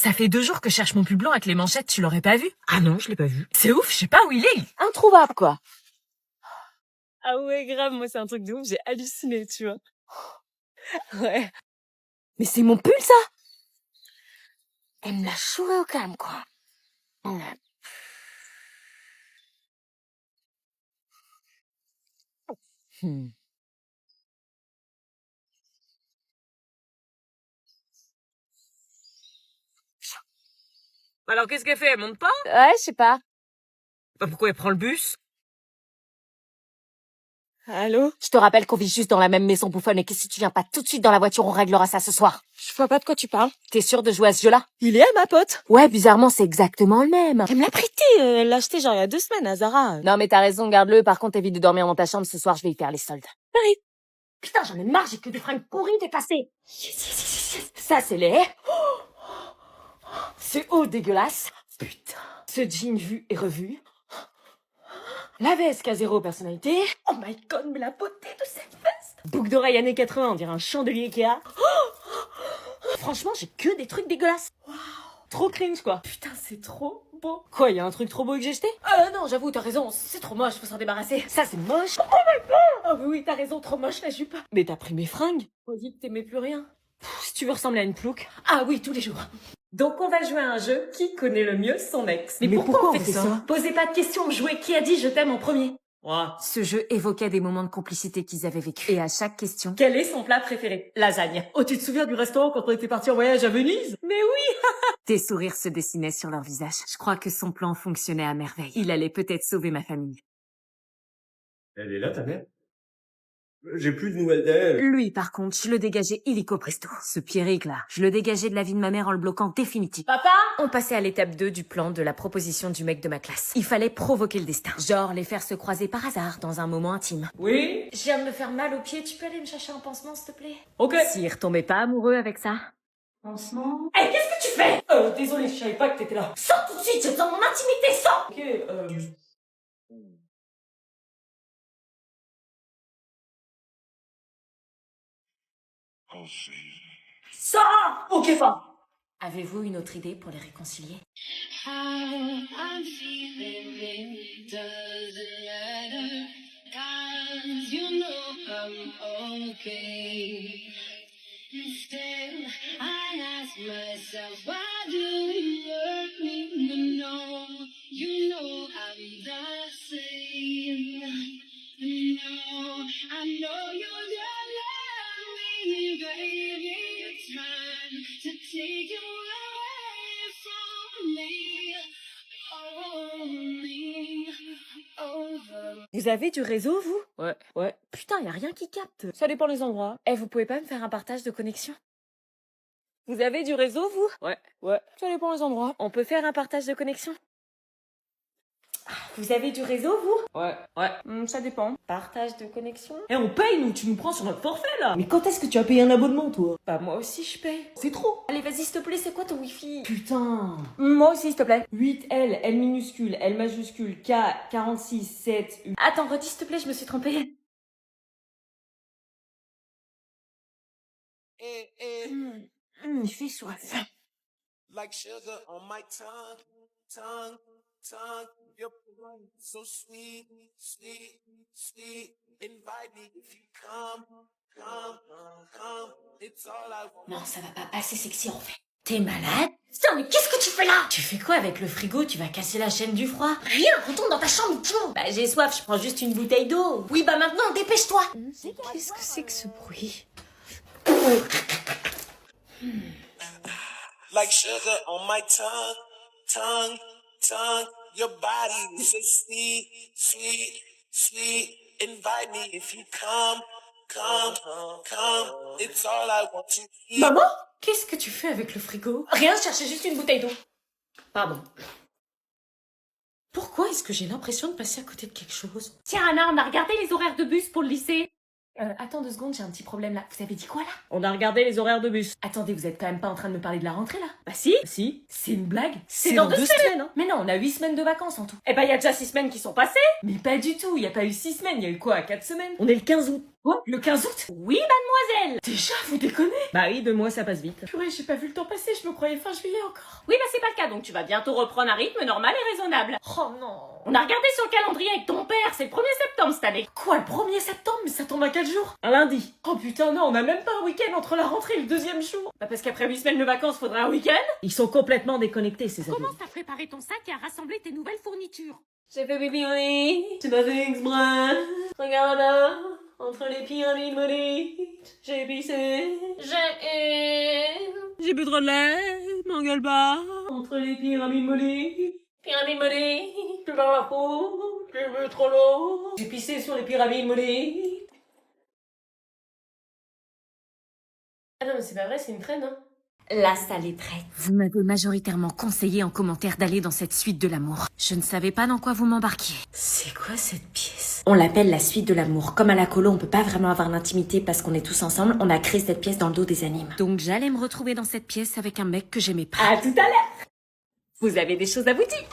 Ça fait 2 jours que je cherche mon pull blanc avec les manchettes, tu l'aurais pas vu? Ah non, je l'ai pas vu. C'est ouf, je sais pas où il est. Introuvable, quoi. Ah ouais, grave, moi c'est un truc de ouf, j'ai halluciné, tu vois. Ouais. Mais c'est mon pull, ça. Elle me l'a chouré au calme, quoi. Alors qu'est-ce qu'elle fait? Elle monte pas? Ouais, je sais pas. Bah pourquoi elle prend le bus? Allô? Je te rappelle qu'on vit juste dans la même maison bouffonne et que si tu viens pas tout de suite dans la voiture, on réglera ça ce soir. Je vois pas de quoi tu parles. T'es sûre de jouer à ce jeu-là? Il est à ma pote. Ouais, bizarrement, c'est exactement le même. Elle me l'a prêté, elle l'a acheté genre il y a 2 semaines à Zara. Non, mais t'as raison, garde-le. Par contre, évite de dormir dans ta chambre ce soir, je vais y faire les soldes. Oui. Putain, j'en ai marre, j'ai que des fringues pourries dépassées. Ça, c'est laid. Ce haut dégueulasse. Putain. Ce jean vu et revu. La veste qui a 0 personnalité. Oh my god, mais la beauté de cette veste. Boucle d'oreille années 80, on dirait un chandelier Ikea. Franchement, j'ai que des trucs dégueulasses. Waouh. Trop cringe, quoi. Putain, c'est trop beau. Quoi, y a un truc trop beau que j'ai jeté? Non, j'avoue, t'as raison, c'est trop moche, faut s'en débarrasser. Ça, c'est moche. Oh my god. Oh oui, t'as raison, trop moche la jupe. Mais t'as pris mes fringues. On dit que t'aimais plus rien. Si tu veux ressembler à une plouque. Ah oui, tous les jours. Donc on va jouer à un jeu qui connaît le mieux son ex. Mais pourquoi on fait ça? Posez pas de questions, jouez qui a dit je t'aime en premier. Ce jeu évoquait des moments de complicité qu'ils avaient vécu. Et à chaque question, quel est son plat préféré? Lasagne. Oh, tu te souviens du restaurant quand on était parti en voyage à Venise? Mais oui. Des sourires se dessinaient sur leur visage. Je crois que son plan fonctionnait à merveille. Il allait peut-être sauver ma famille. Elle est là, ta mère? J'ai plus de nouvelles d'elle. Lui, par contre, je le dégageais illico presto. Ce Pierrick, là, je le dégageais de la vie de ma mère en le bloquant définitivement. Papa! On passait à l'étape 2 du plan de la proposition du mec de ma classe. Il fallait provoquer le destin. Genre les faire se croiser par hasard dans un moment intime. Oui? Je viens de me faire mal aux pieds, tu peux aller me chercher un pansement, s'il te plaît? Ok. S'il retombait pas amoureux avec ça. Pansement? Hé, qu'est-ce que tu fais? Désolé, je savais pas que t'étais là. Sors tout de suite, j'ai besoin de mon intimité, sors! Ok, Sors! Ok, pas. Avez-vous une autre idée pour les réconcilier? How I'm feeling it doesn't matter, 'cause you know I'm okay. Instead, I ask myself, why do you hurt me? No, you know I'm the same. No, I know you're love me, baby. You're trying to take you away from me. Only over. Vous avez du réseau, vous? Ouais. Ouais. Putain, y a rien qui capte. Ça dépend les endroits. Eh, vous pouvez pas me faire un partage de connexion? Vous avez du réseau, vous? Ouais. Ouais. Ça dépend les endroits. On peut faire un partage de connexion? Vous avez du réseau, vous? Ouais. Ça dépend. Partage de connexion? Eh, on paye, nous, tu nous prends sur notre forfait, là. Mais quand est-ce que tu as payé un abonnement, toi? Bah moi aussi je paye. C'est trop. Allez, vas-y, s'il te plaît, c'est quoi ton wifi? Putain. Moi aussi s'il te plaît. 8L, L minuscule, L majuscule, K, 46, 7, U. Attends, redis, s'il te plaît, je me suis trompée. Il fait soif. Like sugar on my tongue. Your blood so sweet. Invite me if you come. It's all I want. Non, ça va pas passer sexy, en fait. T'es malade? Putain, mais qu'est-ce que tu fais là? Tu fais quoi avec le frigo? Tu vas casser la chaîne du froid? Rien, retourne dans ta chambre, tiens. Bah, j'ai soif, je prends juste une bouteille d'eau. Oui, bah maintenant, dépêche-toi. Qu'est-ce que c'est que ce bruit? Like sugar on my tongue. Your body is so sweet. Invite me if you come. It's all I want to eat. Maman? Qu'est-ce que tu fais avec le frigo? Rien, je cherchais juste une bouteille d'eau. Pardon. Pourquoi est-ce que j'ai l'impression de passer à côté de quelque chose? Tiens, Anna, on a regardé les horaires de bus pour le lycée. Attends 2 secondes, j'ai un petit problème là. Vous avez dit quoi là? On a regardé les horaires de bus. Attendez, vous êtes quand même pas en train de me parler de la rentrée là? Bah si. C'est une blague? C'est dans 2 semaines, hein. Mais non, on a 8 semaines de vacances en tout. Eh bah, y a déjà 6 semaines qui sont passées. Mais pas du tout, y a pas eu 6 semaines, y a eu quoi, 4 semaines? On est le 15 août. Quoi? Le 15 août? Oui, mademoiselle! Déjà, vous déconnez? Bah oui, 2 mois, ça passe vite. Purée, j'ai pas vu le temps passer, je me croyais fin juillet encore. Oui, bah c'est pas le cas, donc tu vas bientôt reprendre un rythme normal et raisonnable. Oh non. On a regardé sur le calendrier avec ton père, c'est le 1er septembre cette année. Quoi, le 1er septembre? Mais ça tombe à quel jour? Un lundi. Oh putain, non, on a même pas un week-end entre la rentrée et le 2e jour. Bah parce qu'après 8 semaines de vacances, faudra un week-end? Ils sont complètement déconnectés, ces amis. Comment t'as préparé ton sac et à rassembler tes nouvelles fournitures? J'ai fait pipi au lit, j'ai pas fait exprès. Regarde là, entre les pyramides maudites, j'ai pissé. J'ai bu trop de lait, m'engueule pas. Entre les pyramides maudites, plus par la peau, j'ai bu trop l'eau. J'ai pissé sur les pyramides maudites. Ah non mais c'est pas vrai, c'est une traîne, hein. La salle est prête. Vous m'avez majoritairement conseillé en commentaire d'aller dans cette suite de l'amour. Je ne savais pas dans quoi vous m'embarquiez. C'est quoi cette pièce? On l'appelle la suite de l'amour. Comme à la colo, on peut pas vraiment avoir l'intimité parce qu'on est tous ensemble, on a créé cette pièce dans le dos des animes. Donc j'allais me retrouver dans cette pièce avec un mec que j'aimais pas. À tout à l'heure. Vous avez des choses à vous dire?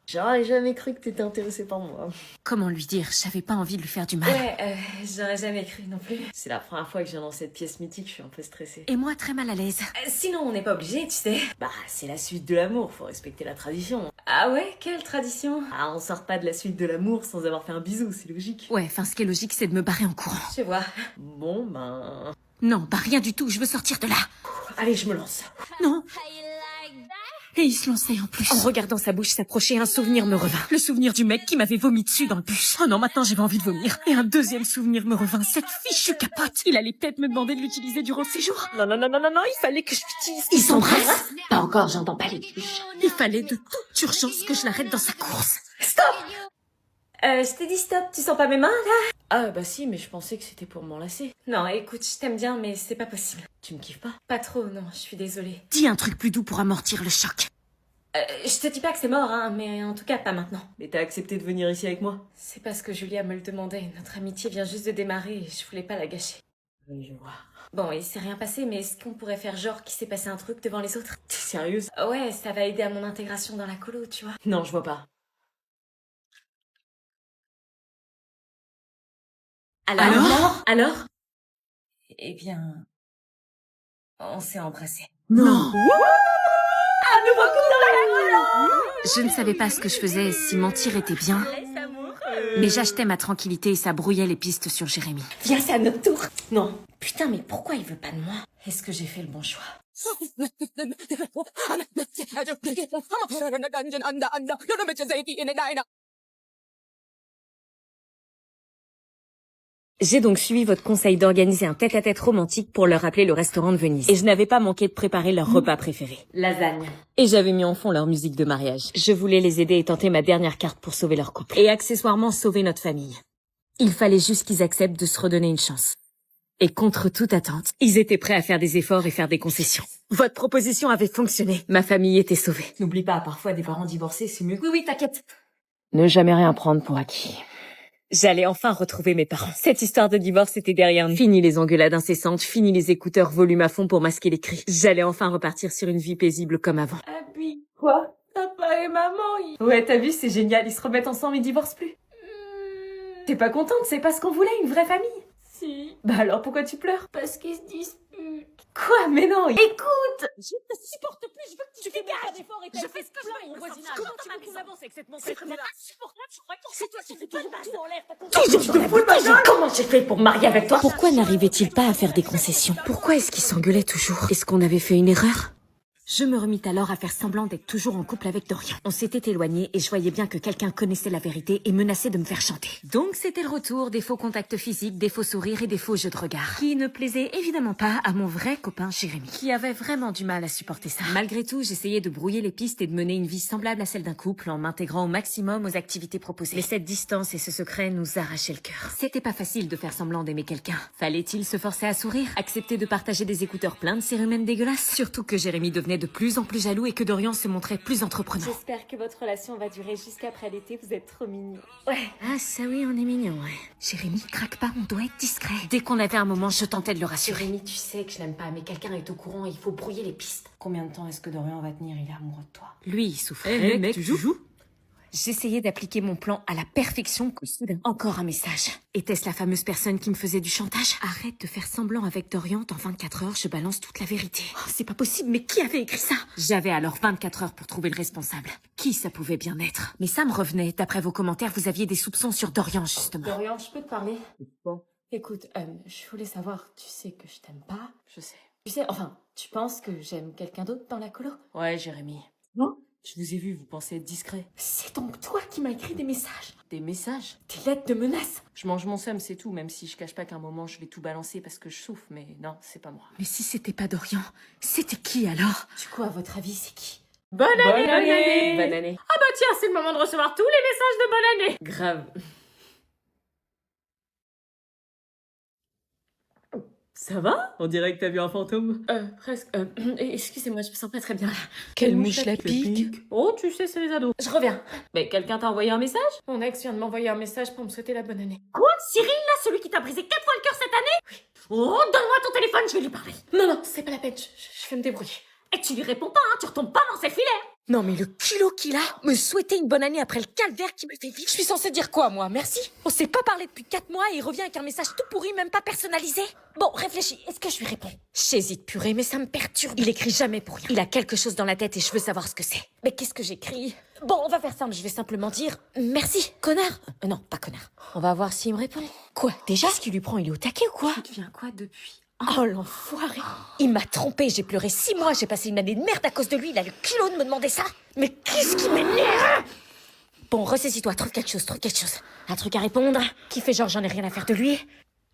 J'aurais jamais cru que t'étais intéressée par moi. Comment lui dire? J'avais pas envie de lui faire du mal. Ouais, j'aurais jamais cru non plus. C'est la première fois que je viens dans cette pièce mythique, je suis un peu stressée. Et moi très mal à l'aise. Sinon, on n'est pas obligé, tu sais. Bah, c'est la suite de l'amour, faut respecter la tradition. Ah ouais, quelle tradition? Ah, on sort pas de la suite de l'amour sans avoir fait un bisou, c'est logique. Ouais, enfin ce qui est logique c'est de me barrer en courant. Je vois. Bon, ben... Non, bah rien du tout, je veux sortir de là. Allez, je me lance. Non. Et il se lançait en plus. En regardant sa bouche s'approcher, un souvenir me revint. Le souvenir du mec qui m'avait vomi dessus dans le bus. Oh non, maintenant j'ai pas envie de vomir. Et un deuxième souvenir me revint. Cette fichue capote. Il allait peut-être me demander de l'utiliser durant le séjour. Non, il fallait que je l'utilise. Ils s'embrassent. Pas encore, j'entends pas les bûches. Il fallait de toute urgence que je l'arrête dans sa course. Stop! Je t'ai dit stop, tu sens pas mes mains, là? Ah, bah si, mais je pensais que c'était pour m'enlacer. Non, écoute, je t'aime bien, mais c'est pas possible. Tu me kiffes pas? Pas trop, non, je suis désolée. Dis un truc plus doux pour amortir le choc. Je te dis pas que c'est mort, hein, mais en tout cas pas maintenant. Mais t'as accepté de venir ici avec moi? C'est parce que Julia me le demandait. Notre amitié vient juste de démarrer et je voulais pas la gâcher. Oui, je vois. Bon, il s'est rien passé, mais est-ce qu'on pourrait faire genre qu'il s'est passé un truc devant les autres? T'es sérieuse? Ouais, ça va aider à mon intégration dans la colo, tu vois. Non, je vois pas. Alors? Eh bien... On s'est embrassés. Non. Je ne savais pas ce que je faisais, si mentir était bien. Mais j'achetais ma tranquillité et ça brouillait les pistes sur Jérémy. Viens, c'est à notre tour. Non. Putain, mais pourquoi il veut pas de moi? Est-ce que j'ai fait le bon choix? J'ai donc suivi votre conseil d'organiser un tête-à-tête romantique pour leur rappeler le restaurant de Venise. Et je n'avais pas manqué de préparer leur repas préféré. Lasagne. Et j'avais mis en fond leur musique de mariage. Je voulais les aider et tenter ma dernière carte pour sauver leur couple. Et accessoirement sauver notre famille. Il fallait juste qu'ils acceptent de se redonner une chance. Et contre toute attente, ils étaient prêts à faire des efforts et faire des concessions. Votre proposition avait fonctionné. Ma famille était sauvée. N'oublie pas, parfois des parents divorcés, c'est mieux. Oui, t'inquiète. Ne jamais rien prendre pour acquis. J'allais enfin retrouver mes parents. Cette histoire de divorce était derrière nous. Fini les engueulades incessantes, fini les écouteurs volume à fond pour masquer les cris. J'allais enfin repartir sur une vie paisible comme avant. Abby. Quoi? Papa et maman, Ouais, t'as vu, c'est génial, ils se remettent ensemble, ils divorcent plus. T'es pas contente, c'est pas ce qu'on voulait, une vraie famille? Si. Bah alors pourquoi tu pleures? Parce qu'ils se disputent. Quoi? Mais non, écoute! Je te supporte plus, je veux que tu fais un effort et je fais ce que je veux au voisinage. Comment tu veux qu'on avance avec cette mentalité? C'est insupportable, je crois que c'est toi qui fais tout en l'air. Toujours de fous, comment j'ai fait pour me marier avec toi? Pourquoi n'arrivait-il pas à faire des concessions? Pourquoi est-ce qu'ils s'engueulaient toujours? Est-ce qu'on avait fait une erreur? Je me remis alors à faire semblant d'être toujours en couple avec Dorian. On s'était éloignés et je voyais bien que quelqu'un connaissait la vérité et menaçait de me faire chanter. Donc c'était le retour des faux contacts physiques, des faux sourires et des faux jeux de regard. Qui ne plaisait évidemment pas à mon vrai copain Jérémy, qui avait vraiment du mal à supporter ça. Malgré tout, j'essayais de brouiller les pistes et de mener une vie semblable à celle d'un couple en m'intégrant au maximum aux activités proposées. Mais cette distance et ce secret nous arrachaient le cœur. C'était pas facile de faire semblant d'aimer quelqu'un. Fallait-il se forcer à sourire? Accepter de partager des écouteurs pleins de cérumen dégueulasses? Surtout que Jérémy devenait de plus en plus jaloux et que Dorian se montrait plus entreprenant. J'espère que votre relation va durer jusqu'après l'été, vous êtes trop mignons. Ouais. Ah ça oui, on est mignons, ouais. Jérémy, craque pas, on doit être discret. Dès qu'on avait un moment, je tentais de le rassurer. Jérémy, tu sais que je l'aime pas, mais quelqu'un est au courant, il faut brouiller les pistes. Combien de temps est-ce que Dorian va tenir? Il est amoureux de toi. Lui, il souffrait. Mec, tu joues? J'essayais d'appliquer mon plan à la perfection quand soudain, encore un message. Était-ce la fameuse personne qui me faisait du chantage? Arrête de faire semblant avec Dorian, en 24 heures, je balance toute la vérité. Oh, c'est pas possible, mais qui avait écrit ça? J'avais alors 24 heures pour trouver le responsable. Qui ça pouvait bien être? Mais ça me revenait, d'après vos commentaires, vous aviez des soupçons sur Dorian, justement. Dorian, je peux te parler? Bon. Écoute, je voulais savoir, tu sais que je t'aime pas? Je sais. Tu sais, enfin, tu penses que j'aime quelqu'un d'autre dans la colo? Ouais, Jérémy. Non? Je vous ai vu, vous pensez être discret. C'est donc toi qui m'as écrit des messages? Des messages? Des lettres de menaces? Je mange mon seum, c'est tout, même si je cache pas qu'à un moment je vais tout balancer parce que je souffre, mais non, c'est pas moi. Mais si c'était pas Dorian, c'était qui alors? Du coup, à votre avis, c'est qui? Bonne année, bonne année. Bonne année. Ah bah tiens, c'est le moment de recevoir tous les messages de bonne année. Grave. Ça va? On dirait que t'as vu un fantôme. Presque. Excusez-moi, je me sens pas très bien là. Quelle mouche la pique? Oh, tu sais, c'est les ados. Je reviens. Mais quelqu'un t'a envoyé un message? Mon ex vient de m'envoyer un message pour me souhaiter la bonne année. Quoi? Cyril, là, celui qui t'a brisé 4 fois le cœur cette année? Oui. Oh, donne-moi ton téléphone, je vais lui parler. Non, c'est pas la peine, je vais me débrouiller. Et tu lui réponds pas, hein, tu retombes pas dans ses filets. Non mais le kilo qu'il a, me souhaiter une bonne année après le calvaire qui me fait vivre. Je suis censée dire quoi moi, merci? On s'est pas parlé depuis 4 mois et il revient avec un message tout pourri, même pas personnalisé. Bon, réfléchis, est-ce que je lui réponds? J'hésite purée, mais ça me perturbe. Il écrit jamais pour rien. Il a quelque chose dans la tête et je veux savoir ce que c'est. Mais qu'est-ce que j'écris? Bon, on va faire simple, je vais simplement dire merci, connard. Non, pas connard. On va voir s'il me répond. Quoi, déjà? Qu'est-ce qu'il lui prend? Il est au taquet ou quoi? Tu deviens quoi depuis? Oh l'enfoiré! Il m'a trompé, j'ai pleuré 6 mois, j'ai passé une année de merde à cause de lui, il a le culot de me demander ça! Mais qu'est-ce qui m'énerve! Bon, ressaisis-toi, trouve quelque chose. Un truc à répondre? Qui fait genre j'en ai rien à faire de lui?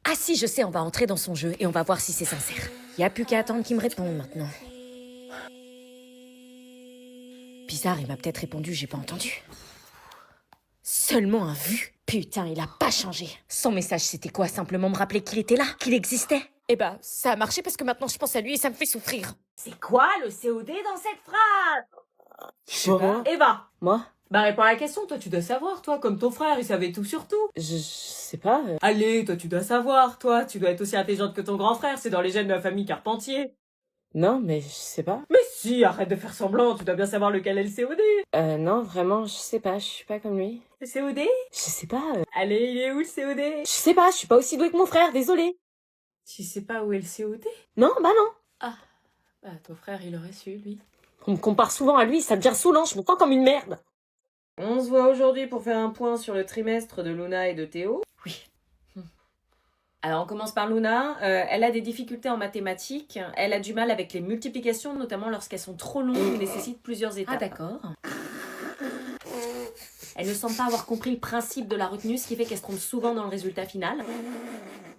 Ah si, je sais, on va entrer dans son jeu et on va voir si c'est sincère. Y a plus qu'à attendre qu'il me réponde maintenant. Bizarre, il m'a peut-être répondu, j'ai pas entendu. Seulement un vu? Putain, il a pas changé. Son message c'était quoi? Simplement me rappeler qu'il était là, qu'il existait? Eh ben, ça a marché parce que maintenant je pense à lui et ça me fait souffrir. C'est quoi le COD dans cette phrase? Je sais pas. Eva. Moi? Bah réponds à la question, toi tu dois savoir, toi, comme ton frère, il savait tout sur tout. Je sais pas. Allez, toi tu dois savoir, toi, tu dois être aussi intelligente que ton grand frère, c'est dans les gènes de la famille Carpentier. Non, mais je sais pas. Mais si, arrête de faire semblant, tu dois bien savoir lequel est le COD. Non, vraiment, je sais pas, je suis pas comme lui. Le COD? Je sais pas. Allez, il est où le COD? Je sais pas, je suis pas aussi douée que mon frère, désolé. Tu sais pas où est le COD? Non, bah non. Bah ton frère, il aurait su, lui. On me compare souvent à lui, ça devient saoulant, je me sens comme une merde. On se voit aujourd'hui pour faire un point sur le trimestre de Luna et de Théo. Oui. Alors on commence par Luna. Elle a des difficultés en mathématiques. Elle a du mal avec les multiplications, notamment lorsqu'elles sont trop longues et nécessitent plusieurs étapes. Ah d'accord. Elle ne semble pas avoir compris le principe de la retenue, ce qui fait qu'elle se trompe souvent dans le résultat final.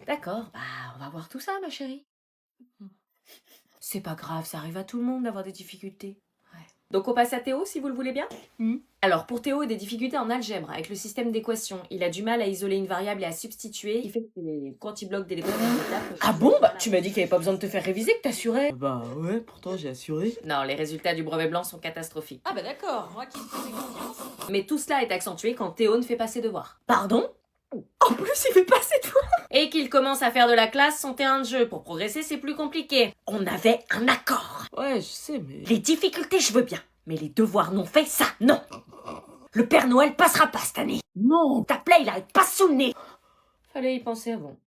D'accord, bah on va voir tout ça ma chérie. C'est pas grave, ça arrive à tout le monde d'avoir des difficultés. Donc on passe à Théo, si vous le voulez bien. Alors pour Théo, il a des difficultés en algèbre, avec le système d'équations. Il a du mal à isoler une variable et à substituer. Il fait que quand il bloque des étapes... Ah bon, bah tu m'as dit qu'il y avait pas besoin de te faire réviser, que t'assurais. Bah ouais, pourtant j'ai assuré. Non, les résultats du brevet blanc sont catastrophiques. Ah bah d'accord, moi qui me faisais confiance. Mais tout cela est accentué quand Théo ne fait pas ses devoirs. Pardon? En plus, il fait pas ses devoirs. Et qu'il commence à faire de la classe son terrain de jeu. Pour progresser, c'est plus compliqué. On avait un accord. Ouais, je sais, mais... Les difficultés, je veux bien. Mais les devoirs non faits, ça, non. Le Père Noël passera pas cette année. Non! Ta plaie, il arrête pas sous le nez. Fallait y penser avant.